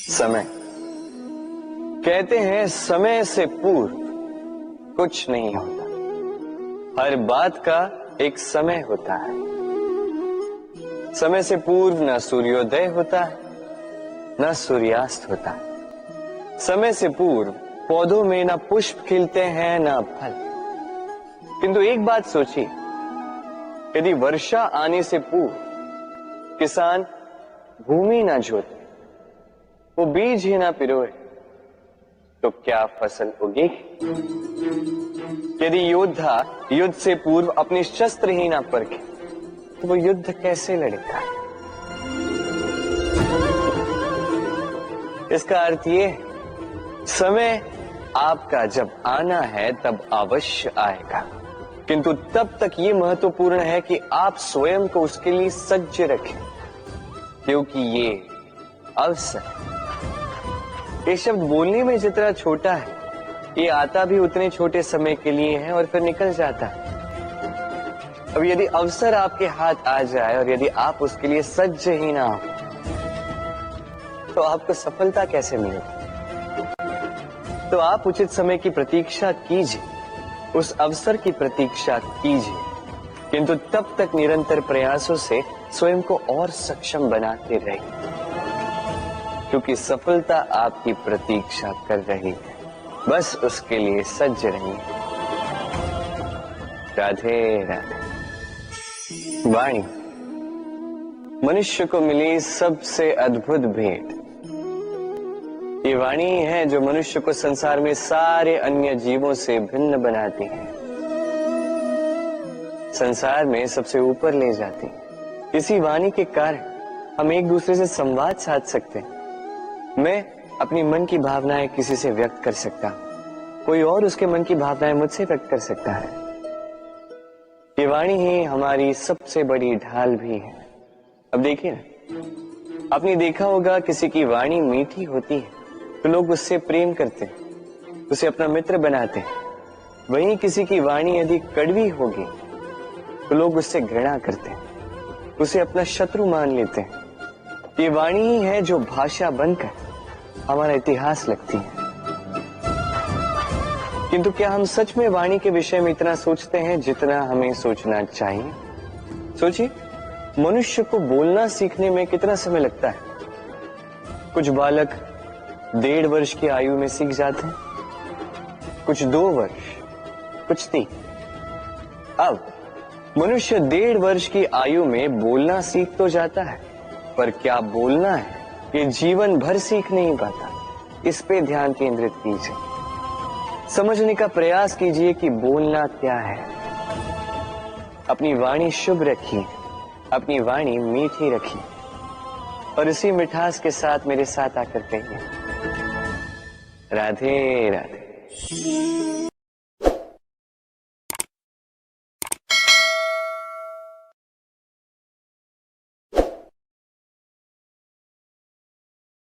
समय कहते हैं, समय से पूर्व कुछ नहीं होता। हर बात का एक समय होता है। समय से पूर्व न सूर्योदय होता है, न सूर्यास्त होता है। समय से पूर्व पौधों में न पुष्प खिलते हैं, न फल। किंतु एक बात सोचिए, यदि वर्षा आने से पूर्व किसान भूमि न जोते, वो बीज ही ना पिरोए, तो क्या फसल उगेगी? यदि योद्धा युद्ध से पूर्व अपने शस्त्र ही ना परखे, तो वो युद्ध कैसे लड़ेगा? इसका अर्थ ये है, समय आपका जब आना है तब अवश्य आएगा, किंतु तब तक ये महत्वपूर्ण है कि आप स्वयं को उसके लिए सज्ज रखें, क्योंकि ये अवसर, ये शब्द बोलने में जितना छोटा है, ये आता भी उतने छोटे समय के लिए है और फिर निकल जाता है। अब यदि अवसर आपके हाथ आ जाए और यदि आप उसके लिए सज्ज ही ना हो, तो आपको सफलता कैसे मिलेगी? तो आप उचित समय की प्रतीक्षा कीजिए, उस अवसर की प्रतीक्षा कीजिए, किंतु तब तक निरंतर प्रयासों से स्वयं को और सक्षम बनाते रहिए, क्योंकि सफलता आपकी प्रतीक्षा कर रही है। बस उसके लिए सज्ज रहिए। राधे राधे। वाणी मनुष्य को मिली सबसे अद्भुत भेंट। ये वाणी है जो मनुष्य को संसार में सारे अन्य जीवों से भिन्न बनाती है, संसार में सबसे ऊपर ले जाती है। इसी वाणी के कारण हम एक दूसरे से संवाद साध सकते हैं। मैं अपनी मन की भावनाएं किसी से व्यक्त कर सकता हूं, कोई और उसके मन की भावनाएं मुझसे व्यक्त कर सकता है। ये वाणी ही हमारी सबसे बड़ी ढाल भी है। अब देखिए ना, आपने देखा होगा किसी की वाणी मीठी होती है तो लोग उससे प्रेम करते हैं, उसे अपना मित्र बनाते हैं। वहीं किसी की वाणी यदि कड़वी होगी तो लोग उससे घृणा करते हैं, उसे अपना शत्रु मान लेते हैं। ये वाणी ही है जो भाषा बनकर हमारा इतिहास लिखती है। किंतु क्या हम सच में वाणी के विषय में इतना सोचते हैं जितना हमें सोचना चाहिए? सोचिए, मनुष्य को बोलना सीखने में कितना समय लगता है? कुछ बालक 1.5 वर्ष की आयु में सीख जाते हैं, कुछ 2 वर्ष, कुछ 3। अब मनुष्य 1.5 वर्ष की आयु में बोलना सीख तो जाता है, पर क्या बोलना है ये जीवन भर सीख नहीं पाता। इस पे ध्यान केंद्रित कीजिए, समझने का प्रयास कीजिए कि बोलना क्या है। अपनी वाणी शुभ रखिए, अपनी वाणी मीठी रखिए, और इसी मिठास के साथ मेरे साथ आकर कहिए, राधे राधे।